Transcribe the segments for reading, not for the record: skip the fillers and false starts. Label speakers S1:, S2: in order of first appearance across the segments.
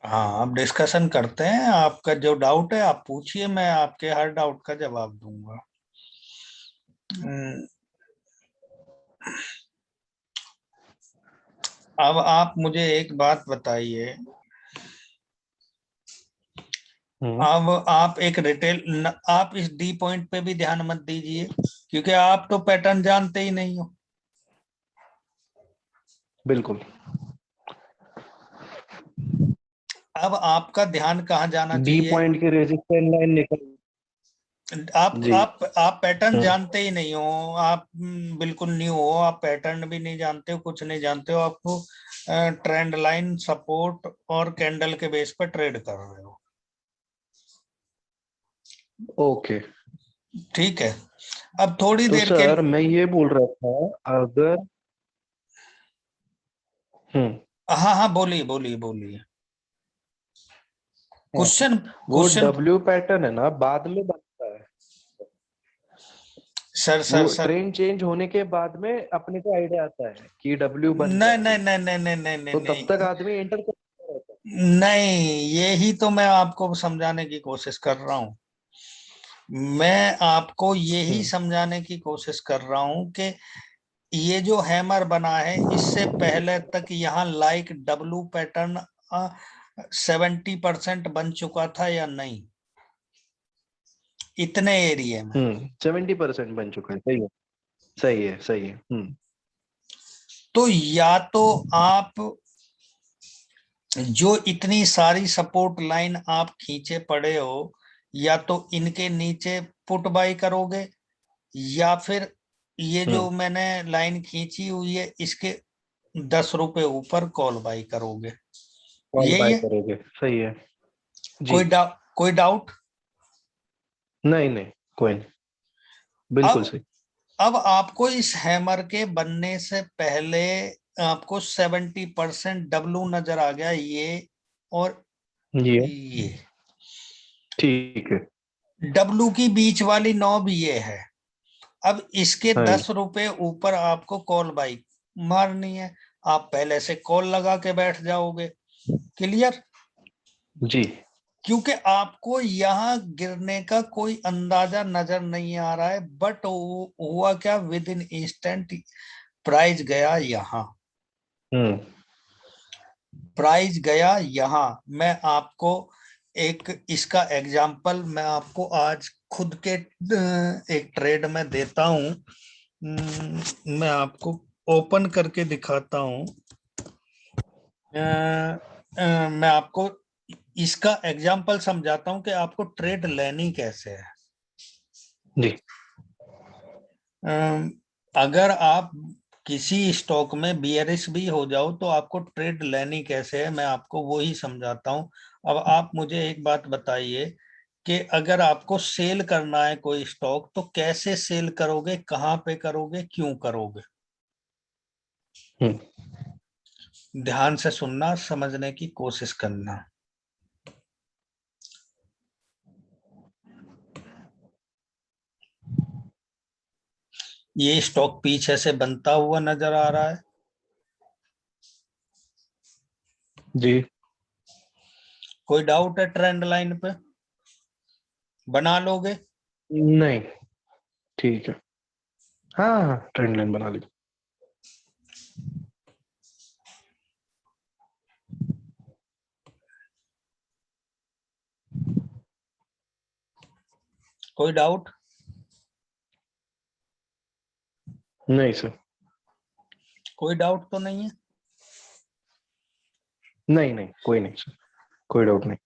S1: हाँ, अब डिस्कशन करते हैं। आपका जो डाउट है आप पूछिए, मैं आपके हर डाउट का जवाब दूंगा। हम्म, अब आप मुझे एक बात बताइए।
S2: हम्म।
S1: अब आप एक आप इस डी पॉइंट पे भी ध्यान मत दीजिए, क्योंकि आप तो पैटर्न जानते ही नहीं हो।
S2: बिल्कुल।
S1: अब आपका ध्यान कहाँ जाना
S2: डी
S1: चाहिए?
S2: पॉइंट की रेजिस्टेंस लाइन निकल। जी।
S1: आप पैटर्न
S2: हम्म।
S1: जानते ही नहीं हो। आप बिल्कुल न्यू हो। आप पैटर्न भी नहीं जानते हो, कुछ नहीं जानते हो। आपको ट्रेंड लाइन, सपोर्ट और कैंडल के बेस पर ट्रेड कर रहे हो।
S2: ओके।
S1: ठीक है। अब थोड़ी
S2: तो
S1: देर के
S2: सर मैं ये बोल रहा था अगर। हम्म।
S1: हाँ हाँ, बोलिए बोलिए बोलिए।
S2: हाँ,
S1: क्वेश्चन
S2: वो
S1: क्वेश्चन।
S2: डब्ल्यू पैटर्न है ना बाद में बनता है।
S1: सर सर
S2: वो
S1: सर।
S2: ट्रेन चेंज होने के बाद में अपने को आइडिया आता है कि डब्ल्यू बन
S1: नहीं
S2: रहा है
S1: नहीं
S2: ये।
S1: नहीं नहीं नहीं नहीं नहीं
S2: तो तब तक
S1: नहीं
S2: आदमी एंटर करता रहता है।
S1: नहीं, यही तो मैं आपको समझाने की कोशिश कर रहा हूँ। मैं आपको यही
S2: हम्म।
S1: समझाने की कोशिश कर रहा हूँ कि ये जो हैमर बना है, इससे पहले तक यहाँ लाइक डब्लू पैटर्न 70% बन चुका था या नहीं, इतने एरिया में?
S2: 70% बन चुका है। सही है। सही है। सही है।
S1: तो या तो आप जो इतनी सारी सपोर्ट लाइन आप खींचे पड़े हो, या तो इनके नीचे पुट बाई करोगे, या फिर ये
S2: हम्म।
S1: जो मैंने लाइन खींची हुई है इसके 10 रुपए ऊपर कॉल बाई करोगे।
S2: कॉल
S1: यही
S2: बाय
S1: है।
S2: करोगे। सही है। जी।
S1: कोई डाउट?
S2: नहीं नहीं। कोई नहीं। बिल्कुल
S1: अब
S2: सही।
S1: अब आपको इस हैमर के बनने से पहले आपको 70% डब्लू नजर आ गया, ये और
S2: ये
S1: ये।
S2: ठीक है।
S1: डब्लू की बीच वाली नॉब ये है। अब इसके
S2: हाँ जी।
S1: 10 रुपए ऊपर आपको कॉल बाई मारनी है। आप पहले से कॉल लगा के बैठ जाओगे। क्लियर?
S2: जी।
S1: क्योंकि आपको यहाँ गिरने का कोई अंदाजा नजर नहीं आ रहा है, बट हुआ क्या, विद इन इंस्टेंट प्राइस गया यहाँ।
S2: हम्म।
S1: प्राइस गया यहाँ। मैं आपको एक इसका एग्जांपल मैं आपको आज खुद के एक ट्रेड में देता हूँ। मैं आपको ओपन करके दिखाता हूँ। मैं आपको इसका एग्जांपल समझाता हूँ कि आपको ट्रेड लेनी कैसे है।
S2: जी।
S1: अगर आप किसी स्टॉक में बियरिश भी हो जाओ तो आपको ट्रेड लेनी कैसे है, मैं आपको वो ही समझाता हूँ। अब आप मुझे एक बात बताइए कि अगर आपको सेल करना है कोई स्टॉक, तो कैसे सेल करोगे, कहाँ पे करोगे, क्यों करोगे?
S2: हम्म।
S1: ध्यान से सुनना, समझने की कोशिश करना। ये स्टॉक पीछे से बनता हुआ नजर आ रहा है।
S2: जी।
S1: कोई डाउट है ट्रेंड लाइन पे? बना लोगे?
S2: नहीं। ठीक है। हाँ हाँ ट्रेंड लाइन बना ली।
S1: कोई डाउट?
S2: नहीं सर।
S1: कोई डाउट तो नहीं है?
S2: नहीं नहीं कोई नहीं सर। कोई डाउट नहीं।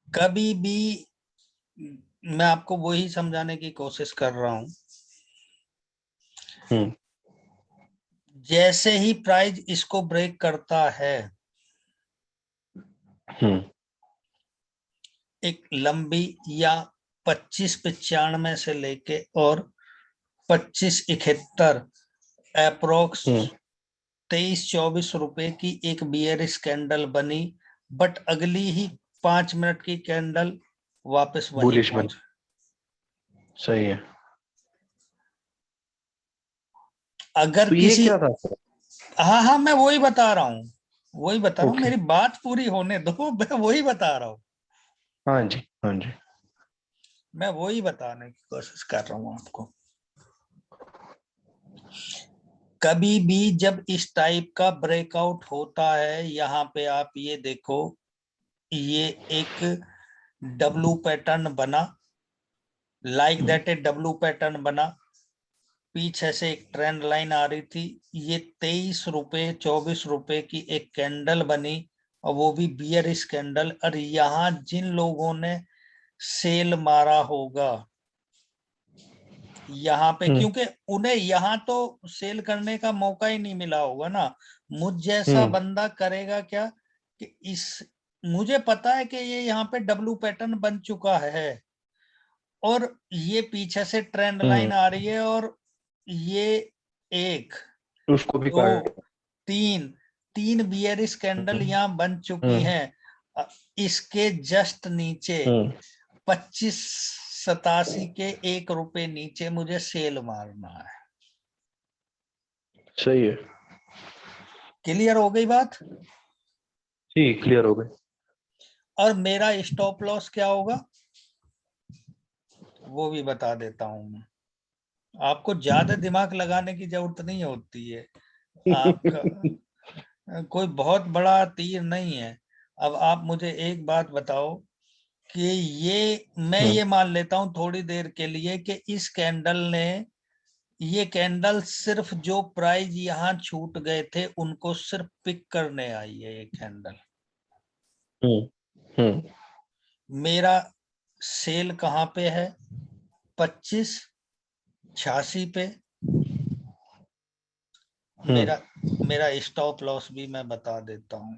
S1: कभी भी मैं आपको वही समझाने की कोशिश कर रहा हूं।
S2: हम्म।
S1: जैसे ही प्राइस इसको ब्रेक करता है,
S2: हम्म।
S1: एक लंबी या 2595 से लेके और 2571 अप्रोक्स
S2: हम्म।
S1: 23-24 रुपए की एक बियरिश कैंडल बनी, बट अगली ही 5 मिनट की कैंडल वापस वहीं
S2: बुलिश बन।
S1: पहुंच।
S2: सही है।
S1: अगर
S2: तो ये
S1: किसी
S2: क्या था सर?
S1: हाँ हाँ, मैं वही बता रहा हूं। वही बता रहा हूँ,
S2: ओके।
S1: मेरी बात पूरी होने दो, मैं वही बता रहा हूँ,
S2: हाँ जी, हाँ जी।
S1: मैं वही बताने की कोशिश कर रहा हूँ आपको। कभी भी जब इस टाइप का ब्रेकआउट होता है, यहाँ पे आप ये देखो, ये एक डब्लू पैटर्न बना, like that A W pattern बना, पीछे से एक ट्रेंड लाइन आ रही थी, ये 23 रुपए 24 रुपए की एक कैंडल बनी, और वो भी बियरिश कैंडल। और यहाँ जिन लोगों ने सेल मारा होगा यहाँ पे, क्योंकि उन्हें यहाँ तो सेल करने का मौका ही नहीं मिला होगा ना, मुझ जैसा बंदा करेगा क्या कि इस, मुझे पता है कि ये यहाँ पे डब्लू पैटर्न बन चुका है, और ये पीछे से ट्रेंड लाइन आ रही है, और ये एक
S2: उसको भी
S1: दो
S2: काट।
S1: तीन तीन बियरिश कैंडल
S2: हम्म।
S1: यहाँ बन चुकी
S2: हम्म।
S1: हैं। इसके जस्ट नीचे
S2: हम्म।
S1: 2587 के 1 रुपए नीचे मुझे सेल मारना है।
S2: सही है।
S1: क्लियर हो गई बात?
S2: जी, क्लियर हो गए।
S1: और मेरा स्टॉप लॉस क्या होगा वो भी बता देता हूं मैं, आपको ज्यादा दिमाग लगाने की जरूरत नहीं होती है, आपका कोई बहुत बड़ा तीर नहीं है। अब आप मुझे एक बात बताओ कि ये, मैं
S2: हम्म।
S1: ये मान लेता हूं थोड़ी देर के लिए कि इस कैंडल ने, ये कैंडल सिर्फ जो प्राइस यहाँ छूट गए थे उनको सिर्फ पिक करने आई है ये कैंडल।
S2: हम्म। हम्म।
S1: मेरा सेल कहाँ पे है? 2586 पे। मेरा
S2: हम्म।
S1: मेरा स्टॉप लॉस भी मैं बता देता हूँ।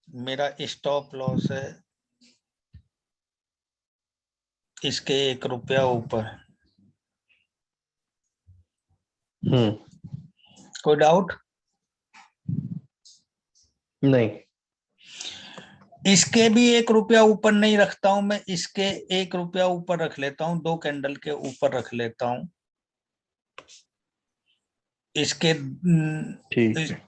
S1: मेरा स्टॉप लॉस है इसके 1 रुपया ऊपर।
S2: हम्म।
S1: कोई डाउट?
S2: नहीं।
S1: इसके भी 1 रुपया ऊपर नहीं रखता हूं मैं, इसके 1 रुपया ऊपर रख लेता हूँ, 2 कैंडल के ऊपर रख लेता हूँ इसके।
S2: ठीक है।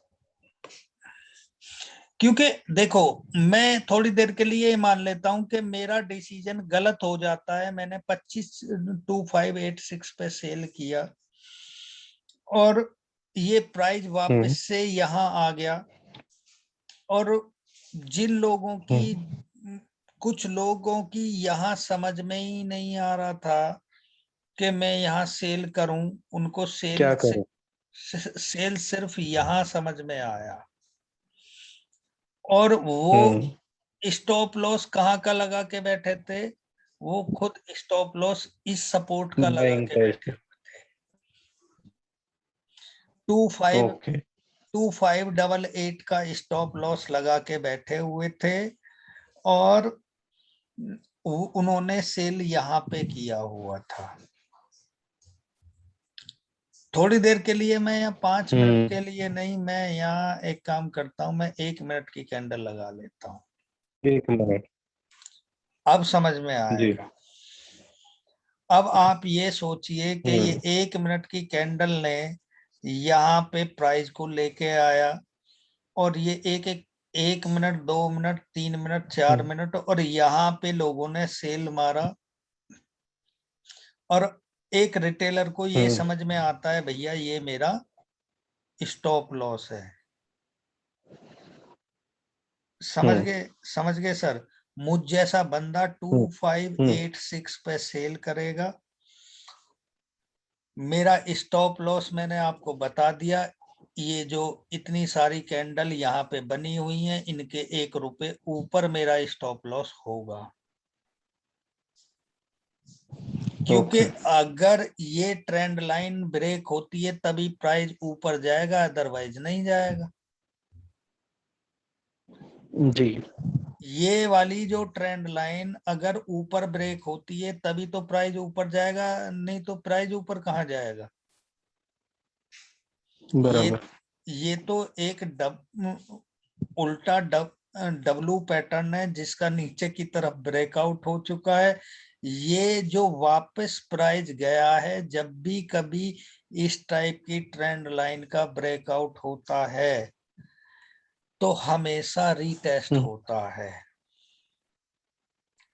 S1: क्योंकि देखो, मैं थोड़ी देर के लिए मान लेता हूं कि मेरा डिसीजन गलत हो जाता है, मैंने 252586 पे सेल किया, और ये प्राइस वापस से यहाँ आ गया, और जिन लोगों की, कुछ लोगों की यहाँ समझ में ही नहीं आ रहा था कि मैं यहाँ सेल करूं, उनको
S2: क्या करें?
S1: सेल सिर्फ यहाँ समझ में आया, और वो
S2: हम्म।
S1: स्टॉप लॉस कहाँ का लगा के बैठे थे, वो खुद स्टॉप लॉस इस सपोर्ट का लगा
S2: बैंक
S1: के
S2: का
S1: बैठे
S2: इसका।
S1: हुए थे। 25
S2: ओके।
S1: 2588 का स्टॉप लॉस लगा के बैठे हुए थे, और उन्होंने सेल यहाँ पे किया हुआ था। थोड़ी देर के लिए, मैं यहाँ 5 मिनट के लिए नहीं, मैं यहाँ एक काम करता हूँ, मैं 1 मिनट की कैंडल लगा लेता हूँ,
S2: 1 मिनट।
S1: अब समझ में
S2: जी।
S1: आएगा। अब आप ये सोचिए कि ये
S2: हम्म।
S1: 1 मिनट की कैंडल ने यहाँ पे प्राइस को लेके आया, और ये एक एक 1 मिनट 2 मिनट 3 मिनट 4 मिनट, और यहाँ पे लोगों ने सेल मारा, और एक रिटेलर को ये
S2: हम्म।
S1: समझ में आता है भैया ये मेरा स्टॉप लॉस है।
S2: हम्म।
S1: समझ गए सर? मुझ जैसा बंदा
S2: हम्म। हम्म।
S1: 2586 पे सेल करेगा। मेरा स्टॉप लॉस मैंने आपको बता दिया, ये जो इतनी सारी कैंडल यहाँ पे बनी हुई हैं, इनके 1 रुपए ऊपर मेरा स्टॉप लॉस होगा, क्योंकि
S2: ओके।
S1: अगर ये ट्रेंड लाइन ब्रेक होती है तभी प्राइस ऊपर जाएगा, अदरवाइज नहीं जाएगा।
S2: जी।
S1: ये वाली जो ट्रेंड लाइन अगर ऊपर ब्रेक होती है तभी तो प्राइस ऊपर जाएगा, नहीं तो प्राइस ऊपर कहाँ जाएगा। ये
S2: बराबर।
S1: ये तो एक उल्टा डब्लू पैटर्न है जिसका नीचे की तरफ ब्रेकआउट हो चुका है। ये जो वापस प्राइस गया है, जब भी कभी इस टाइप की ट्रेंड लाइन का ब्रेकआउट होता है तो हमेशा रीटेस्ट होता है,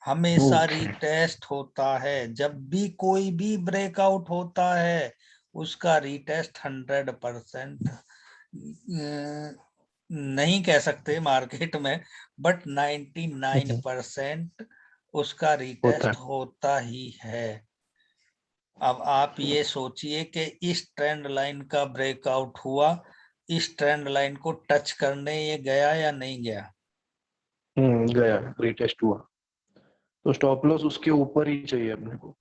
S1: हमेशा
S2: ओके।
S1: रीटेस्ट होता है। जब भी कोई भी ब्रेकआउट होता है उसका रीटेस्ट 100% नहीं कह सकते मार्केट में, बट 99% उसका
S2: होता
S1: रीटेस्ट
S2: है।
S1: होता ही है। अब आप ये सोचिए कि इस ट्रेंड लाइन का ब्रेकआउट हुआ, इस ट्रेंड लाइन को टच करने ये गया या नहीं गया?
S2: गया, रीटेस्ट हुआ, तो स्टॉप लॉस उसके ऊपर ही चाहिए अपने को।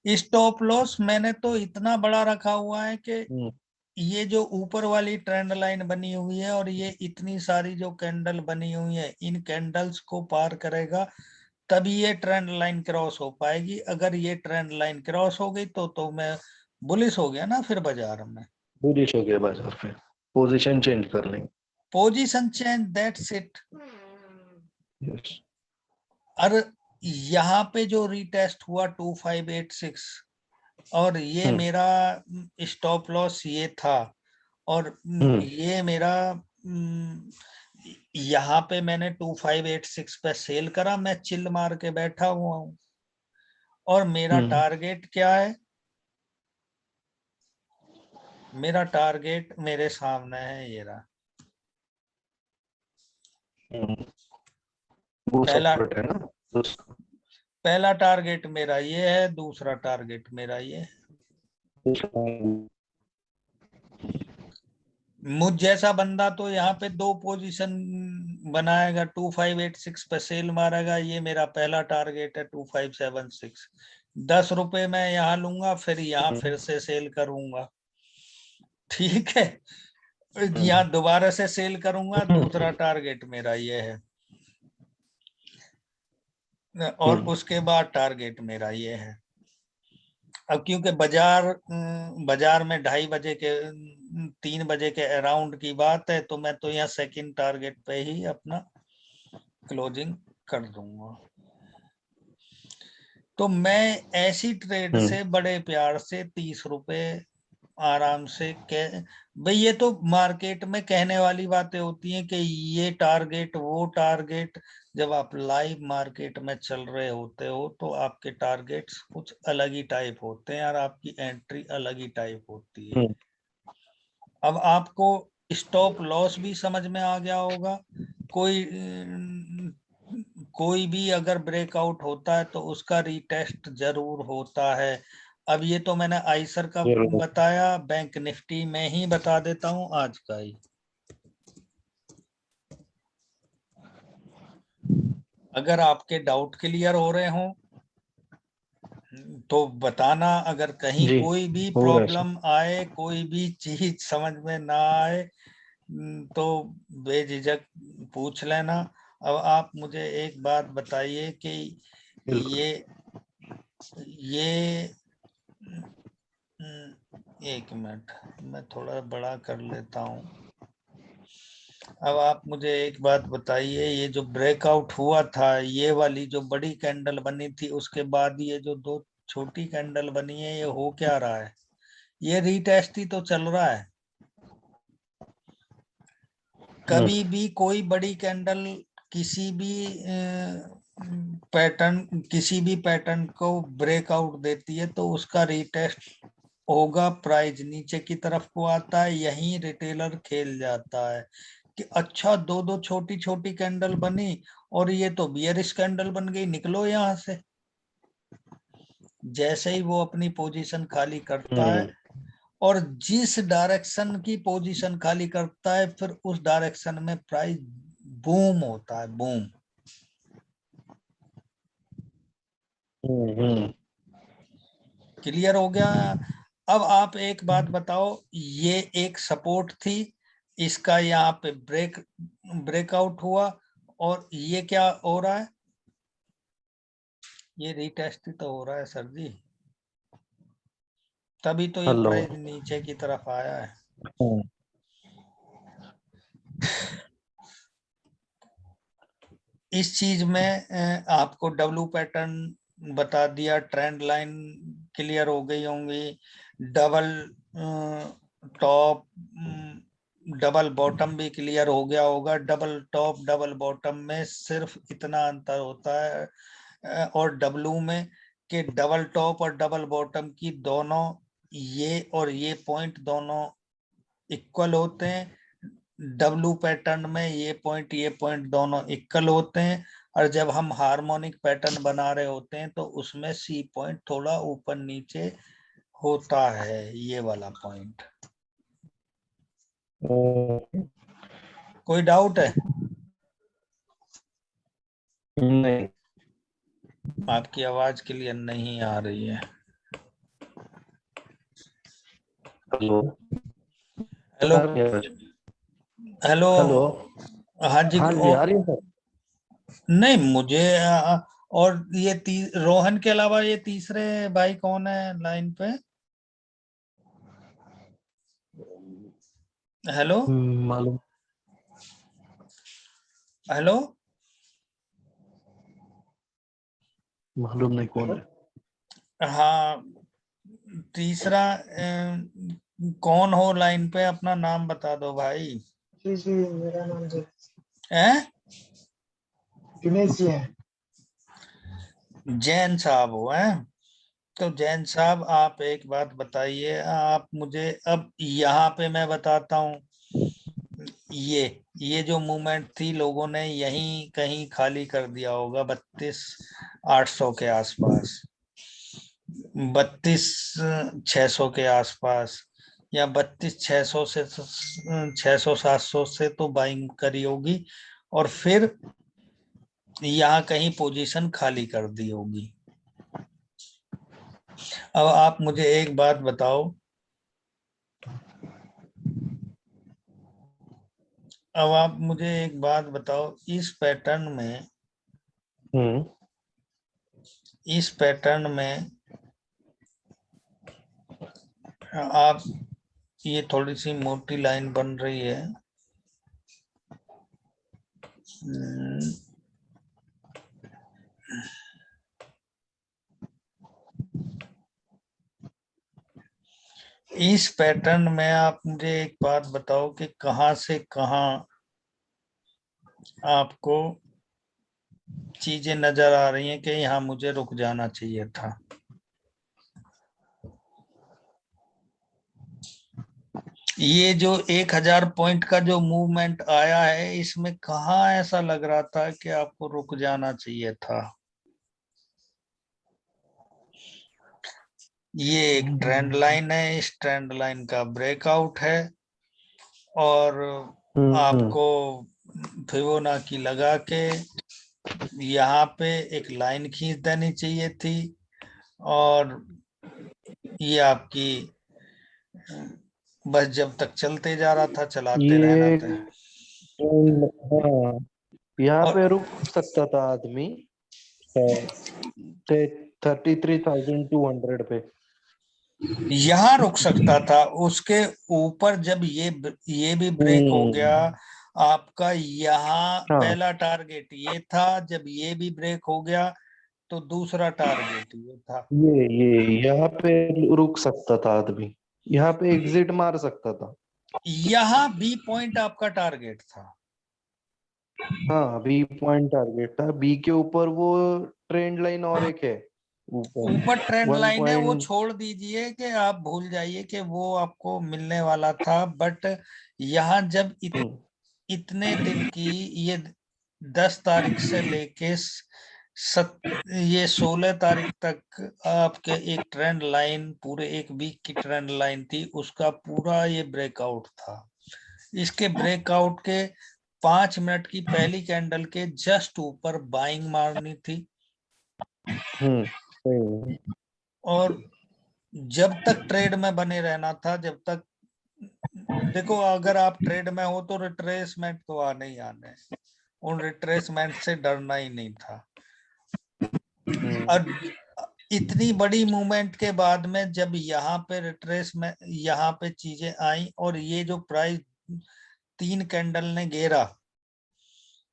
S1: स्टॉप लॉस मैंने तो इतना बड़ा रखा हुआ है कि
S2: हम्म।
S1: ये जो ऊपर वाली ट्रेंड लाइन बनी हुई है और ये इतनी सारी जो कैंडल बनी हुई है, इन कैंडल्स को पार करेगा तभी ये ट्रेंड लाइन क्रॉस हो पाएगी। अगर ये ट्रेंड लाइन क्रॉस हो गई तो मैं बुलिश हो गया ना फिर बाजार में।
S2: बुलिश हो गया बाजार पे, पोजीशन चेंज कर लेंगे।
S1: Position change, that's it.
S2: Yes.
S1: और यहाँ पे जो रीटेस्ट हुआ 2586 और ये
S2: हम्म।
S1: मेरा स्टॉप लॉस ये था, और
S2: हम्म।
S1: ये मेरा यहाँ पे मैंने 2586 पे सेल करा, मैं चिल मार के बैठा हुआ हूँ। और मेरा
S2: हम्म।
S1: टारगेट क्या है? मेरा टारगेट मेरे सामने है, ये रहा।
S2: हम्म। वो
S1: पहला
S2: सपोर्ट है ना उसका।
S1: पहला टारगेट मेरा ये है, दूसरा टारगेट मेरा ये है। मुझ जैसा बंदा तो यहाँ पे दो पोजीशन बनाएगा, 2586 पे सेल मारेगा। ये मेरा पहला टारगेट है 2576। 10 रुपए मैं यहाँ लूंगा, फिर यहाँ फिर से सेल करूंगा, ठीक है। यहाँ दोबारा से सेल करूंगा, दूसरा टारगेट मेरा ये है। और उसके बाद टारगेट मेरा ये है। अब क्योंकि बाजार में 2:30 बजे के 3 बजे के अराउंड की बात है, तो मैं तो यहाँ सेकंड टारगेट पे ही अपना क्लोजिंग कर दूंगा। तो मैं ऐसी ट्रेड से बड़े प्यार से 30 रुपए आराम से कह, भाई ये तो मार्केट में कहने वाली बातें होती हैं कि ये टारगेट वो टारगेट। जब आप लाइव मार्केट में चल रहे होते हो तो आपके टारगेट्स कुछ अलग ही टाइप होते हैं और आपकी एंट्री अलग ही टाइप होती है। अब आपको स्टॉप लॉस भी समझ में आ गया होगा। कोई कोई भी अगर ब्रेकआउट होता है तो उसका रीटेस्ट जरूर होता है। अब ये तो मैंने आइसर का बताया, बैंक निफ्टी में ही बता देता हूं आज का ही। अगर आपके डाउट क्लियर हो रहे हो तो बताना, अगर कहीं
S2: जी,
S1: कोई भी
S2: हो रहा है सर।
S1: प्रॉब्लम आए, कोई भी चीज समझ में ना आए, तो बेझिझक पूछ लेना। अब आप मुझे एक बात बताइए कि
S2: बिल्कुल।
S1: ये ये एक मिनट, मैं थोड़ा बड़ा कर लेता हूँ। अब आप मुझे एक बात बताइए, ये जो ब्रेकआउट हुआ था, ये वाली जो बड़ी कैंडल बनी थी, उसके बाद ये जो दो छोटी कैंडल बनी है, ये हो क्या रहा है? ये रीटेस्ट ही तो चल रहा है। कभी भी कोई बड़ी कैंडल किसी भी पैटर्न किसी भी पैटर्न को ब्रेकआउट देती है तो उसका रीटेस्ट होगा, प्राइस नीचे की तरफ को आता है, यही रिटेलर खेल जाता है कि अच्छा दो दो छोटी छोटी कैंडल बनी और ये तो बियरिश कैंडल बन गई, निकलो यहां से। जैसे ही वो अपनी पोजीशन खाली करता है, और जिस डायरेक्शन की पोजीशन खाली करता है, फिर उस डायरेक्शन में प्राइस बूम होता है, बूम। क्लियर हो गया? अब आप एक बात बताओ, ये एक सपोर्ट थी, इसका यहाँ पे ब्रेकआउट हुआ, और ये क्या हो रहा है? ये रीटेस्ट ही तो हो रहा है सर जी, तभी तो ये
S2: हेलो।
S1: प्राइस नीचे की तरफ आया है। इस चीज में आपको डब्लू पैटर्न बता दिया, ट्रेंड लाइन क्लियर हो गई होंगी, डबल टॉप डबल बॉटम भी क्लियर हो गया होगा। डबल टॉप डबल बॉटम में सिर्फ इतना अंतर होता है और डब्लू में कि डबल टॉप और डबल बॉटम की दोनों ये पॉइंट दोनों इक्वल होते हैं। डब्लू पैटर्न में ये पॉइंट दोनों इक्वल होते हैं, और जब हम हार्मोनिक पैटर्न बना रहे होते हैं तो उसमें सी पॉइंट थोड़ा ऊपर नीचे होता है, ये वाला पॉइंट। कोई डाउट है?
S2: नहीं।
S1: आपकी आवाज क्लियर नहीं आ रही है।
S2: हेलो।
S1: Hello hello.
S2: हेलो।
S1: हाँ जी।
S2: हाँ जी, आ रही है सर।
S1: नहीं मुझे और ये रोहन के अलावा ये तीसरे भाई कौन है लाइन पे? हेलो
S2: मालूम
S1: हेलो।
S2: मालूम नहीं कौन है।
S1: हाँ, तीसरा कौन हो लाइन पे? अपना नाम बता दो भाई।
S3: जी जी, मेरा नाम
S1: हैं?
S3: दिनेश जी है।
S1: जैन साहब हो? हैं? तो जैन साहब आप एक बात बताइए, आप मुझे अब यहाँ पे मैं बताता हूँ। ये जो मूवमेंट थी, लोगों ने यहीं कहीं खाली कर दिया होगा 32,800 के आसपास, 32,600 के आसपास, या 32,600 से 600-700 से तो बाइंग करी होगी, और फिर यहाँ कहीं पोजीशन खाली कर दी होगी। अब आप मुझे एक बात बताओ, अब आप मुझे एक बात बताओ, इस पैटर्न में आप, ये थोड़ी सी मोटी लाइन बन रही है। इस पैटर्न में आप मुझे एक बात बताओ कि कहां से कहां आपको चीजें नजर आ रही हैं कि यहाँ मुझे रुक जाना चाहिए था। ये जो 1,000 पॉइंट का जो मूवमेंट आया है, इसमें कहाँ ऐसा लग रहा था कि आपको रुक जाना चाहिए था? ये एक ट्रेंड लाइन है, इस ट्रेंड लाइन का ब्रेकआउट है, और आपको फिबोनाची लगा के यहाँ पे एक लाइन खींच देनी चाहिए थी, और ये आपकी बस जब तक चलते जा रहा था चलाते रहना
S2: ये
S1: था।
S2: हाँ, यहाँ
S1: और
S2: पे रुक सकता था आदमी 33,200 पे।
S1: यहाँ रुक सकता था, उसके ऊपर जब ये भी ब्रेक हो गया आपका, यहाँ
S2: हाँ,
S1: पहला टारगेट ये था, जब ये भी ब्रेक हो गया तो दूसरा टारगेट ये था।
S2: ये यहाँ पे रुक सकता था आदमी, यहाँ पे एग्जिट मार सकता था।
S1: यहाँ बी पॉइंट आपका टारगेट था।
S2: हाँ, बी पॉइंट टारगेट था। बी के ऊपर वो ट्रेंड लाइन और एक है ऊपर
S1: ऊपर ट्रेंड
S2: वन
S1: लाइन है, वो
S2: पॉइंट
S1: छोड़ दीजिए कि आप भूल जाइए कि वो आपको मिलने वाला था। बट यहाँ जब इतने दिन की, ये 10 तारीख से लेके सत ये 16 तारीख तक आपके एक ट्रेंड लाइन, पूरे एक वीक की ट्रेंड लाइन थी, उसका पूरा ये ब्रेकआउट था। इसके ब्रेकआउट के 5 मिनट की पहली कैंडल के जस्ट ऊपर बाइंग मारनी थी, और जब तक ट्रेड में बने रहना था, जब तक, देखो अगर आप ट्रेड में हो तो रिट्रेसमेंट तो आने ही आने हैं, उन रिट्रेसमेंट से डरना ही नहीं था। और इतनी बड़ी मूवमेंट के बाद में जब यहाँ पे रिट्रेस में यहाँ पे चीजें आई, और ये जो प्राइस 3 कैंडल ने घेरा,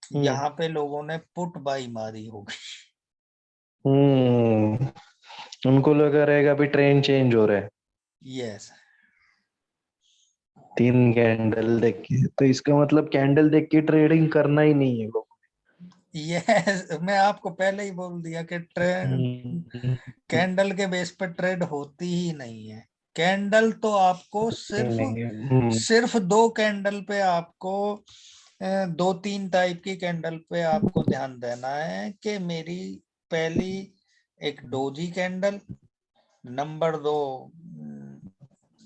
S1: यहाँ पे लोगों ने पुट बाई मारी होगी।
S2: उनको लगा रहेगा अभी ट्रेंड चेंज हो रहा है।
S1: यस।
S2: 3 कैंडल देख के, तो इसका मतलब कैंडल देख के ट्रेडिंग करना ही नहीं है लोग।
S1: यस, मैं आपको पहले ही बोल दिया कि ट्रेंड
S2: हम्म,
S1: कैंडल के बेस पर ट्रेड होती ही नहीं है। कैंडल तो आपको सिर्फ
S2: नहीं,
S1: सिर्फ दो कैंडल पे आपको दो तीन टाइप की कैंडल पे आपको ध्यान देना है कि मेरी पहली एक डोजी कैंडल, नंबर 2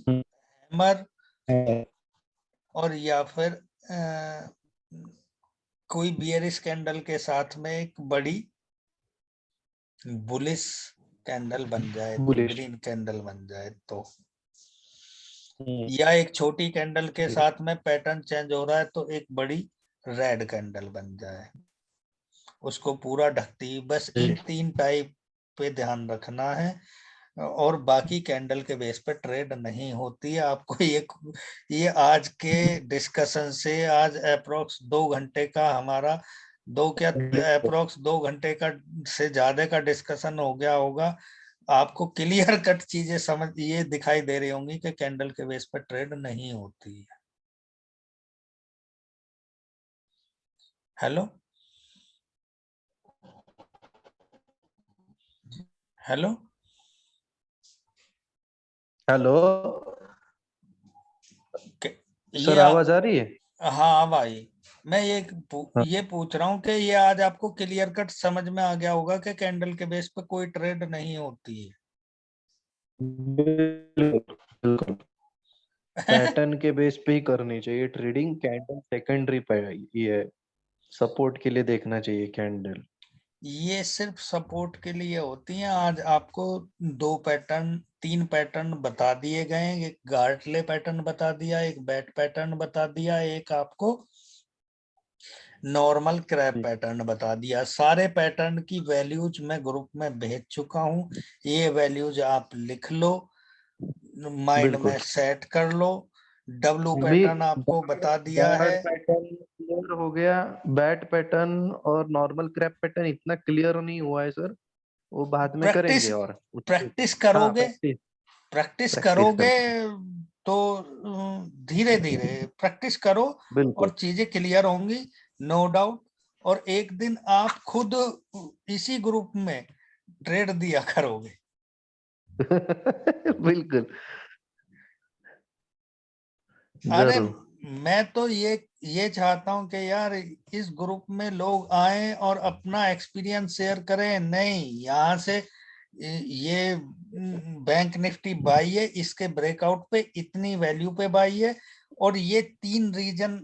S1: हैमर, और या फिर कोई बियरिश कैंडल के साथ में एक बड़ी बुलिश कैंडल बन जाए,
S2: बुलिश।
S1: ग्रीन कैंडल बन जाए तो, या एक छोटी कैंडल के साथ में पैटर्न चेंज हो रहा है तो एक बड़ी रेड कैंडल बन जाए, उसको पूरा ढकती। बस इन 3 टाइप पे ध्यान रखना है, और बाकी कैंडल के बेस पे ट्रेड नहीं होती है। आपको ये आज के डिस्कशन से, आज अप्रोक्स 2 घंटे का हमारा, दो क्या अप्रोक्स 2 घंटे का से ज्यादा का डिस्कशन हो गया होगा। आपको क्लियर कट चीजें समझ ये दिखाई दे रही होंगी कि कैंडल के बेस पर ट्रेड नहीं होती है। हेलो हेलो
S2: हेलो
S1: ये
S2: सर, आवाज आ रही है?
S1: हाँ भाई, मैं
S2: हाँ,
S1: ये पूछ रहा हूँ कि ये आज आपको क्लियर कट समझ में आ गया होगा कि कैंडल के बेस पे कोई ट्रेड नहीं होती
S2: बिल्कुल बिल्कुल।
S1: है।
S2: पैटर्न के बेस पे ही करनी चाहिए ट्रेडिंग। कैंडल सेकेंडरी पे ये सपोर्ट के लिए देखना चाहिए कैंडल।
S1: ये सिर्फ सपोर्ट के लिए होती हैं। आज आपको 3 पैटर्न बता दिए गए, एक गार्टले पैटर्न बता दिया, एक बैट पैटर्न बता दिया, एक आपको नॉर्मल क्रैप पैटर्न बता दिया। सारे पैटर्न की वैल्यूज मैं ग्रुप में भेज चुका हूं, ये वैल्यूज आप लिख लो, माइंड
S2: बिल्कुल।
S1: में सेट कर लो। डब्लू
S2: अभी
S1: पैटर्न आपको बता दिया है।
S2: बैट पैटर्न क्लियर हो गया। बैट पैटर्न और नॉर्मल क्रैप पैटर्न इतना क्लियर नहीं हुआ है सर, वो बाद में
S1: प्रैक्टिस
S2: करेंगे और उसके।
S1: प्रैक्टिस
S2: हाँ,
S1: करोगे,
S2: प्रैक्टिस।
S1: प्रैक्टिस
S2: प्रैक्टिस
S1: करोगे
S2: करते हैं।
S1: तो धीरे धीरे प्रैक्टिस करो और
S2: बिल्कुल।
S1: चीजें क्लियर होंगी, नो डाउट। और एक दिन आप खुद इसी ग्रुप में ट्रेड दिया करोगे।
S2: बिल्कुल।
S1: अरे
S2: जरूर।
S1: मैं तो ये चाहता हूं कि यार इस ग्रुप में लोग आए और अपना एक्सपीरियंस शेयर करें। नहीं, यहाँ से ये बैंक निफ्टी बाई है, इसके ब्रेकआउट पे इतनी वैल्यू पे बाई है, और ये 3 रीजन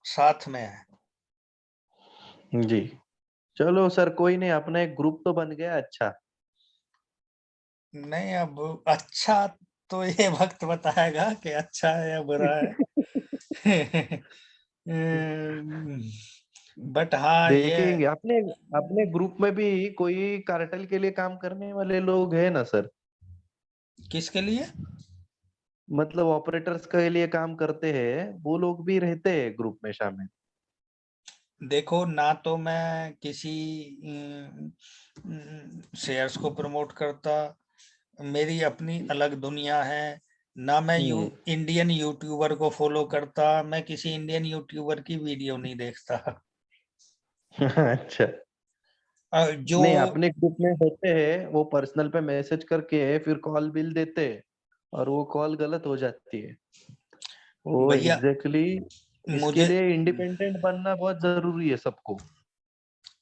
S1: साथ में है।
S2: जी। चलो सर, कोई नहीं, अपना एक ग्रुप तो बन गया। अच्छा।
S1: नहीं, अब अच्छा तो ये वक्त बताएगा कि अच्छा है या बुरा है। बट हाँ, ये
S2: देखेंगे। अपने अपने ग्रुप में भी कोई कार्टेल के लिए काम करने वाले लोग हैं ना सर?
S1: किसके लिए?
S2: मतलब ऑपरेटर्स के लिए काम करते हैं, वो लोग भी रहते हैं ग्रुप में शामिल।
S1: देखो, ना तो मैं किसी शेयर्स को प्रमोट करता, मेरी अपनी अलग दुनिया है। ना मैं
S2: हम्म।
S1: इंडियन यूट्यूबर को फॉलो करता, मैं किसी इंडियन यूट्यूबर की वीडियो नहीं देखता।
S2: अच्छा।
S1: जो
S2: नहीं, अपने ग्रुप में होते हैं, वो पर्सनल पे मैसेज करके फिर कॉल बिल देते हैं, और वो कॉल गलत हो जाती है। वो
S1: भैया
S2: एग्जैक्टली exactly, इसके
S1: मुझे
S2: लिए इंडिपेंडेंट बनना बहुत जरूरी है सबको।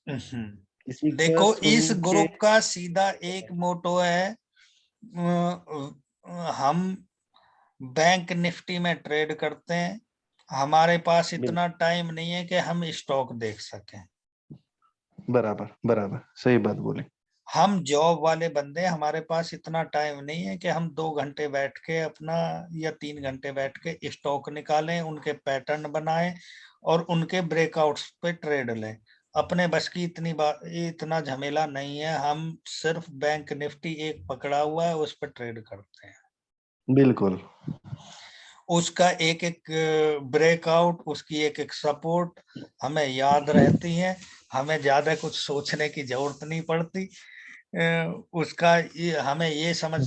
S2: किसी का
S1: देखो, इस
S2: सुन के।
S1: ग्रुप का सीधा एक मोटो है, हम बैंक निफ्टी में ट्रेड करते हैं, हमारे पास इतना टाइम नहीं है कि हम स्टॉक देख सकें।
S2: बराबर बराबर, सही बात बोले।
S1: हम जॉब वाले बंदे, हमारे पास इतना टाइम नहीं है कि हम 2 घंटे बैठ के अपना, या 3 घंटे बैठ के स्टॉक निकालें, उनके पैटर्न बनाएं और उनके ब्रेकआउट्स पे ट्रेड लें। अपने बस की इतना झमेला नहीं है। हम सिर्फ बैंक निफ्टी एक पकड़ा हुआ है, उस पर ट्रेड करते हैं।
S2: बिल्कुल।
S1: उसका एक एक ब्रेकआउट, उसकी एक एक सपोर्ट हमें याद रहती है, हमें ज्यादा कुछ सोचने की जरूरत नहीं पड़ती। उसका हमें ये समझ,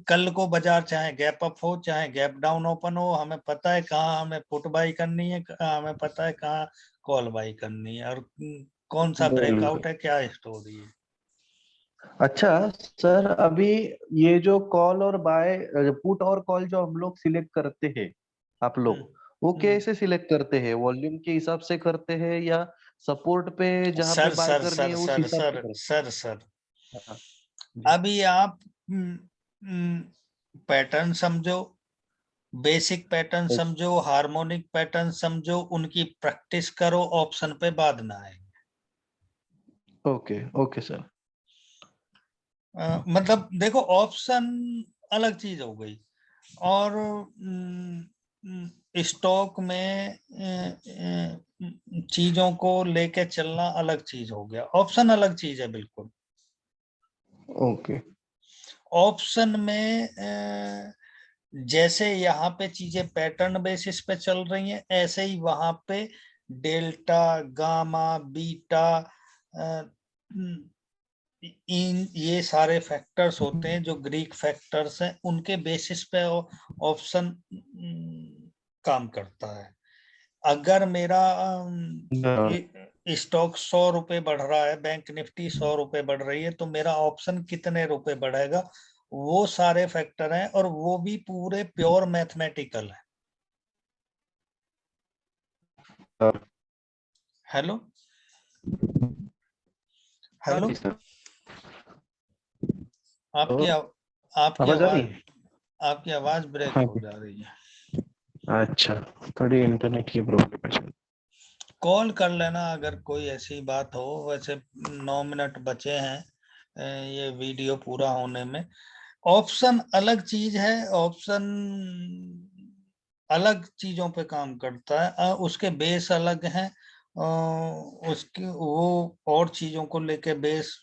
S1: कल को बाजार चाहे गैप अप हो चाहे गैप डाउन ओपन हो, हमें पता है कहाँ हमें पुट बाई करनी है, हमें पता है कहाँ कॉल बाई करनी है, और कौन सा ब्रेकआउट है, क्या स्टोरी है।
S2: अच्छा सर, अभी ये जो कॉल और बाय, पुट और कॉल जो हम लोग सिलेक्ट करते हैं, आप
S1: हम्म,
S2: लोग वो
S1: हम्म।
S2: कैसे सिलेक्ट करते हैं? वॉल्यूम के हिसाब से करते हैं या सपोर्ट पे जहाँ पे
S1: सर
S2: बाय
S1: सर
S2: करनी
S1: सर
S2: है उस
S1: सर
S2: हिसाब से
S1: सर
S2: करते
S1: सर सर
S2: हैं? हाँ जी।
S1: अभी आप पैटर्न समझो, बेसिक पैटर्न समझो, हार्मोनिक पैटर्न समझो, उनकी प्रैक्टिस करो, ऑप्शन पे बाद में आए।
S2: Okay okay sir.
S1: मतलब देखो, ऑप्शन अलग चीज हो गई, और स्टॉक में चीजों को लेके चलना अलग चीज हो गया, ऑप्शन अलग चीज है बिल्कुल।
S2: ओके।
S1: ऑप्शन में जैसे यहाँ पे चीजें पैटर्न बेसिस पे चल रही हैं, ऐसे ही वहां पे डेल्टा, गामा, बीटा, इन ये सारे फैक्टर्स होते हैं जो ग्रीक फैक्टर्स हैं, उनके बेसिस पे ऑप्शन काम करता है। अगर मेरा
S2: हाँ,
S1: स्टॉक 100 रुपए बढ़ रहा है, बैंक निफ्टी 100 रुपए बढ़ रही है, तो मेरा ऑप्शन कितने रुपए बढ़ेगा, वो सारे फैक्टर हैं, और वो भी पूरे प्योर मैथमेटिकल है।
S2: हाँ
S1: हेलो,
S2: हाँ
S1: हेलो।
S2: जी सर।
S1: आपकी
S2: तो
S1: आपकी
S2: आवाज आ रही
S1: आवाज,
S2: है?
S1: आपकी आवाज ब्रेक
S2: हाँ
S1: हो
S2: जी।
S1: जा रही है।
S2: अच्छा, थोड़ी इंटरनेट की प्रॉब्लम है।
S1: कॉल कर लेना अगर कोई ऐसी बात हो। वैसे 9 मिनट बचे हैं ये वीडियो पूरा होने में। ऑप्शन अलग चीज है, ऑप्शन अलग चीजों पे काम करता है, उसके बेस अलग हैं, उसके वो और चीजों को लेके बेस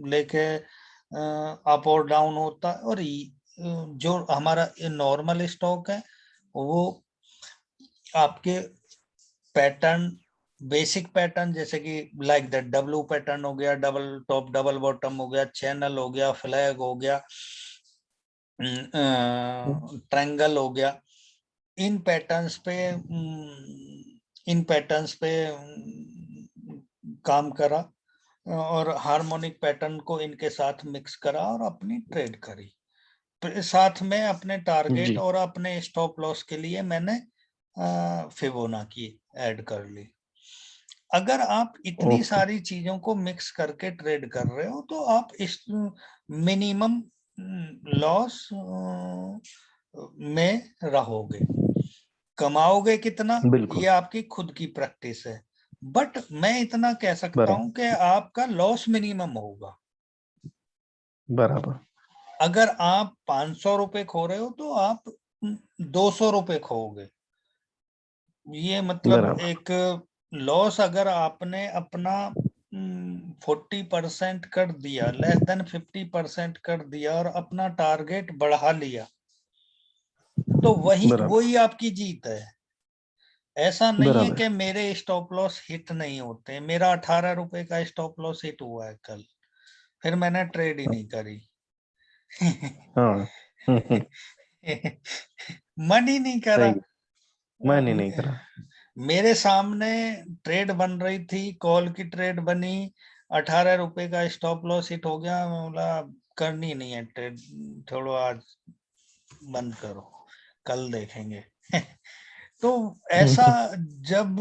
S1: लेके अप और डाउन होता है, और जो हमारा नॉर्मल स्टॉक है वो आपके पैटर्न, बेसिक पैटर्न, जैसे कि लाइक दैट डब्ल्यू पैटर्न हो गया, डबल टॉप डबल बॉटम हो गया, चैनल हो गया, फ्लैग हो गया, ट्रायंगल हो गया, इन पैटर्न्स पे इन पैटर्न्स पे काम करा, और हार्मोनिक पैटर्न को इनके साथ मिक्स करा और अपनी ट्रेड करी। साथ में अपने टारगेट
S2: जी।
S1: और अपने स्टॉप लॉस के लिए मैंने फिबोनाची ऐड कर ली। अगर आप इतनी
S2: ओके।
S1: सारी चीजों को मिक्स करके ट्रेड कर रहे हो, तो आप इस मिनिमम लॉस में रहोगे। कमाओगे कितना, ये
S2: बिल्कुल।
S1: आपकी खुद की प्रैक्टिस है, बट मैं इतना कह सकता
S2: बराबर।
S1: हूं कि आपका लॉस मिनिमम होगा।
S2: बराबर।
S1: अगर आप 500 रुपए खो रहे हो, तो आप 200 रुपए खोओगे। ये मतलब
S2: बराबर।
S1: एक लॉस, अगर आपने अपना 40% कर दिया, लेस देन 50% कर दिया, और अपना टारगेट बढ़ा लिया, तो वही
S2: बराबर।
S1: वही आपकी जीत है। ऐसा नहीं है
S2: बराबर।
S1: कि मेरे स्टॉप लॉस हिट नहीं होते। मेरा 18 रुपए का स्टॉप लॉस हिट हुआ है कल, फिर मैंने ट्रेड ही नहीं करी।
S2: हाँ।
S1: मन ही नहीं करा।
S2: सही। मैंने नहीं करा।
S1: मेरे सामने ट्रेड बन रही थी, कॉल की ट्रेड बनी, 18 रुपए का स्टॉप लॉस हिट हो गया। मैं बोला करनी नहीं है ट्रेड, छोड़ो आज, बंद करो, कल देखेंगे। तो ऐसा, जब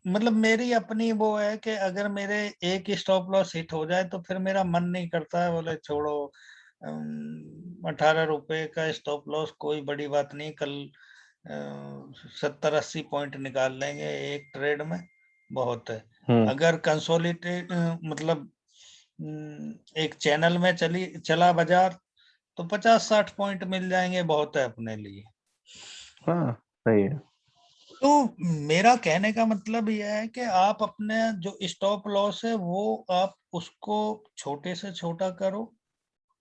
S1: मतलब मेरी अपनी वो है कि अगर मेरे एक स्टॉप लॉस हिट हो जाए, तो फिर मेरा मन नहीं करता है, बोले छोड़ो, 18 रुपए का स्टॉप लॉस कोई बड़ी बात नहीं, कल 70-80 पॉइंट निकाल लेंगे एक ट्रेड में, बहुत है।
S2: हम्म।
S1: अगर कंसोलिडेट मतलब एक चैनल में चला बाजार, तो 50-60 पॉइंट मिल जाएंगे, बहुत है अपने लिए।
S2: हाँ सही है।
S1: तो मेरा कहने का मतलब यह है कि आप अपने जो स्टॉप लॉस है, वो आप उसको छोटे से छोटा करो,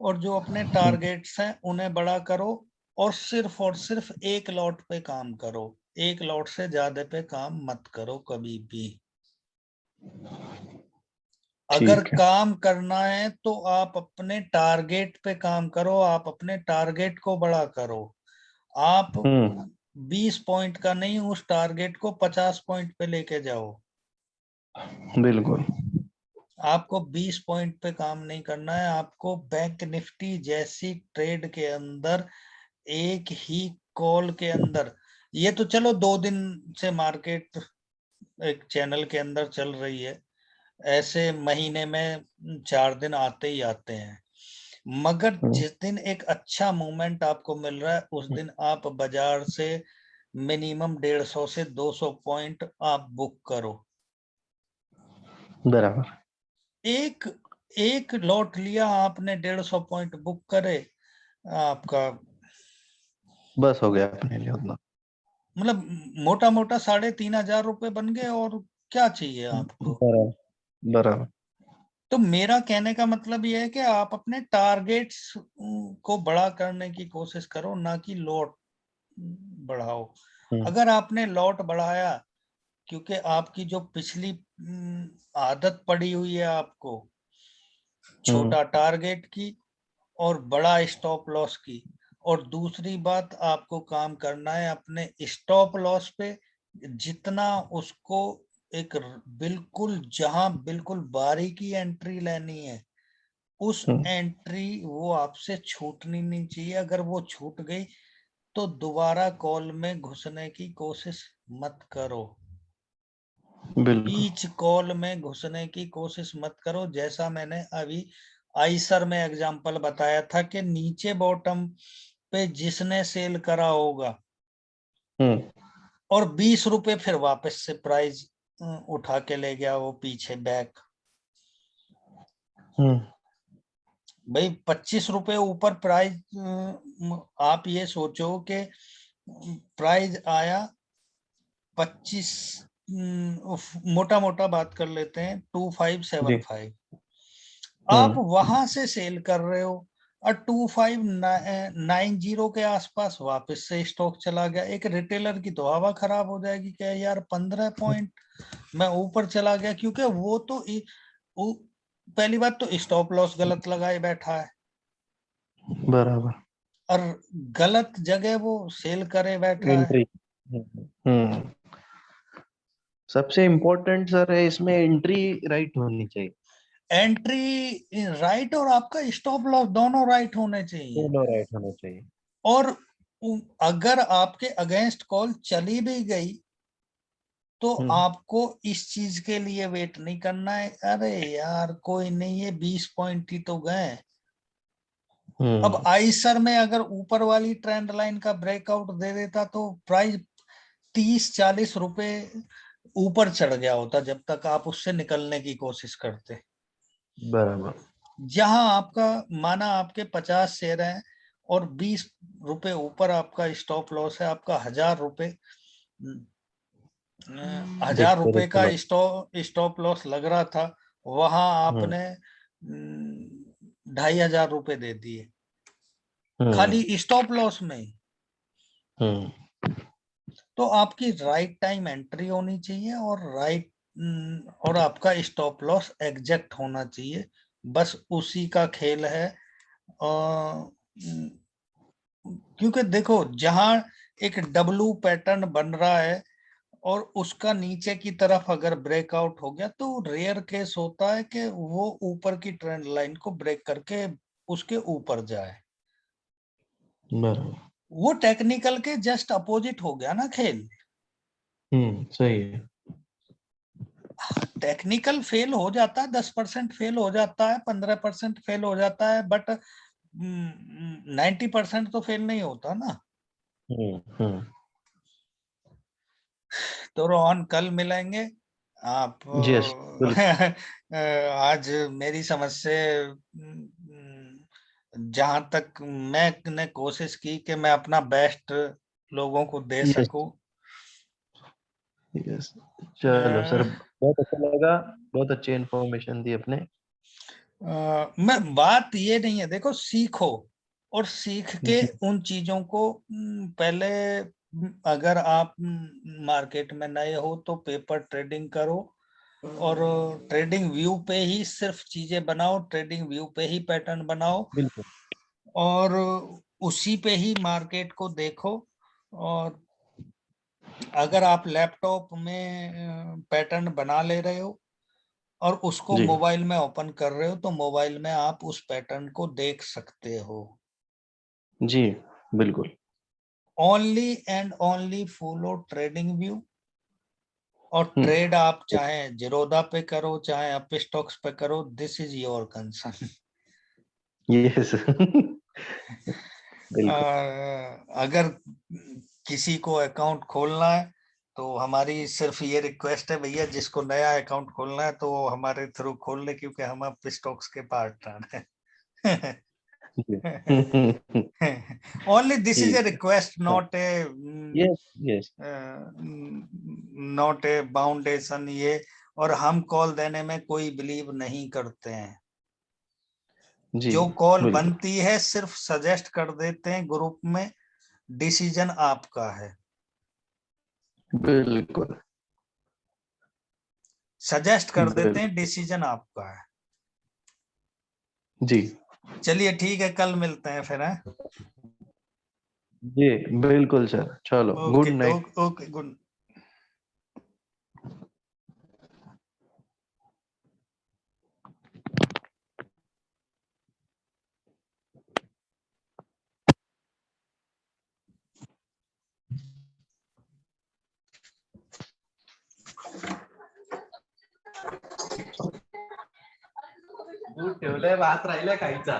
S1: और जो अपने टारगेट्स हैं उन्हें बड़ा करो। और सिर्फ एक लॉट पे काम करो, एक लॉट से ज्यादा पे काम मत करो कभी भी। अगर
S2: ठीक है।
S1: काम करना है तो आप अपने टारगेट पे काम करो, आप अपने टारगेट को बड़ा करो। आप 20 पॉइंट का नहीं, उस टारगेट को 50 पॉइंट पे लेके जाओ।
S2: बिल्कुल।
S1: आपको 20 पॉइंट पे काम नहीं करना है, आपको बैंक निफ्टी जैसी ट्रेड के अंदर एक ही कॉल के अंदर, ये तो चलो 2 दिन से मार्केट एक चैनल के अंदर चल रही है, ऐसे महीने में 4 दिन आते ही आते हैं, मगर जिस दिन एक अच्छा मूवमेंट आपको मिल रहा है उस दिन आप बाजार से मिनिमम 150 से 200 पॉइंट आप बुक करो।
S2: बराबर।
S1: एक एक लॉट लिया आपने, 150 पॉइंट बुक करे, आपका
S2: बस हो गया अपने लिए उतना।
S1: मतलब मोटा मोटा 3,500 रुपए बन गए, और क्या चाहिए आपको।
S2: बराबर। बराबर।
S1: तो मेरा कहने का मतलब यह है कि आप अपने टारगेट्स को बड़ा करने की कोशिश करो, ना कि लॉट बढ़ाओ। अगर आपने लॉट बढ़ाया, क्योंकि आपकी जो पिछली आदत पड़ी हुई है आपको छोटा टारगेट की और बड़ा स्टॉप लॉस की, और दूसरी बात आपको काम करना है अपने स्टॉप लॉस पे, जितना उसको एक बिल्कुल, जहां बिल्कुल बारीकी एंट्री लेनी है, उस एंट्री वो आपसे छूटनी नहीं चाहिए। अगर वो छूट गई तो दोबारा कॉल में घुसने की कोशिश मत करो,
S2: बिल्कुल।
S1: बीच कॉल में घुसने की कोशिश मत करो। जैसा मैंने अभी आइसर में एग्जांपल बताया था कि नीचे बॉटम पे जिसने सेल करा होगा और 20 रुपए फिर वापस से प्राइस उठा के ले गया वो पीछे बैक, भाई 25 रुपए ऊपर प्राइस, आप ये सोचो कि प्राइस आया 25, मोटा मोटा बात कर लेते हैं 2575, आप वहां से सेल कर रहे हो और 2590 के आसपास वापस से स्टॉक चला गया, एक रिटेलर की तो हवा खराब हो जाएगी क्या यार, 15 पॉइंट मैं ऊपर चला गया, क्योंकि वो तो पहली बात तो स्टॉप लॉस गलत लगाए बैठा है
S2: बराबर।
S1: और गलत जगह वो सेल करे बैठा है।
S2: एंट्री। सबसे इम्पोर्टेंट सर है इसमें एंट्री राइट होनी चाहिए।
S1: एंट्री राइट और आपका स्टॉप लॉस दोनों राइट होने चाहिए।
S2: दोनों राइट होने चाहिए।
S1: और अगर आपके अगेंस्ट कॉल चली भी गई तो आपको इस चीज के लिए वेट नहीं करना है, अरे यार कोई नहीं, ये 20 पॉइंट ही तो गए। अब आइसर में अगर ऊपर वाली ट्रेंड लाइन का ब्रेकआउट दे देता तो प्राइस 30-40 रुपए ऊपर चढ़ गया होता, जब तक आप उससे निकलने की कोशिश करते।
S2: बराबर।
S1: जहां आपका माना आपके 50 शेयर हैं और 20 रुपए ऊपर आपका स्टॉप लॉस है, आपका 1,000 रुपए, 1,000 रुपए का स्टॉप लॉस लग रहा था, वहां आपने 2,500 रुपए दे दिए खाली स्टॉप लॉस में। तो आपकी राइट टाइम एंट्री होनी चाहिए और और आपका स्टॉप लॉस एग्जैक्ट होना चाहिए, बस उसी का खेल है। क्योंकि देखो जहां एक डब्लू पैटर्न बन रहा है और उसका नीचे की तरफ अगर ब्रेकआउट हो गया तो रेयर केस होता है कि वो ऊपर की ट्रेंड लाइन को ब्रेक करके उसके ऊपर जाए।
S2: बराबर।
S1: वो टेक्निकल के जस्ट अपोजिट हो गया ना खेल।
S2: सही है।
S1: टेक्निकल फेल हो जाता है, 10% फेल हो जाता है, 15% फेल हो जाता है, बट 90% तो फेल नहीं होता ना। तो रोहन कल मिलेंगे आप।
S2: यस।
S1: आज मेरी समझ से जहां तक मैंने कोशिश की कि मैं अपना बेस्ट लोगों को दे
S2: यस।
S1: सकूं।
S2: यस। चलो सर, बहुत अच्छा लगा, बहुत अच्छी इन्फॉर्मेशन दी अपने।
S1: मैं बात ये नहीं है, देखो सीखो और सीख के उन चीजों को पहले अगर आप मार्केट में नए हो तो पेपर ट्रेडिंग करो और ट्रेडिंग व्यू पे ही सिर्फ चीजें बनाओ, ट्रेडिंग व्यू पे ही पैटर्न बनाओ
S2: बिल्कुल
S1: और उसी पे ही मार्केट को देखो। और अगर आप लैपटॉप में पैटर्न बना ले रहे हो और उसको
S2: जी
S1: मोबाइल में ओपन कर रहे हो तो मोबाइल में आप उस पैटर्न को देख सकते हो।
S2: जी बिल्कुल
S1: only and only follow trading view. और
S2: हम्म,
S1: ट्रेड आप चाहे जीरोधा पे करो चाहे अप स्टॉक्स पे करो, this is your concern.
S2: Yes बिल्कुल
S1: अगर किसी को अकाउंट खोलना है तो हमारी सिर्फ ये रिक्वेस्ट है भैया, जिसको नया अकाउंट खोलना है तो वो हमारे थ्रू खोल ले, क्योंकि हम अप स्टॉक्स के पार्टनर हैं। Only this is a
S2: ठीक
S1: request, not a
S2: yes yes
S1: not a बाउंडेशन ये। और हम कॉल देने में कोई बिलीव नहीं करते हैं।
S2: जी
S1: जो कॉल
S2: बिल्कुल
S1: बनती है सिर्फ सजेस्ट कर देते हैं ग्रुप में, डिसीजन आपका है।
S2: बिल्कुल
S1: सजेस्ट कर देते हैं,
S2: बिल्कुल
S1: डिसीजन आपका है।
S2: जी
S1: चलिए ठीक है, कल मिलते हैं फिर हैं।
S2: जी बिल्कुल सर, चलो good
S1: okay
S2: night.
S1: Okay okay good.
S2: दूध ठेवलंय, भात राहिलाय खायचा.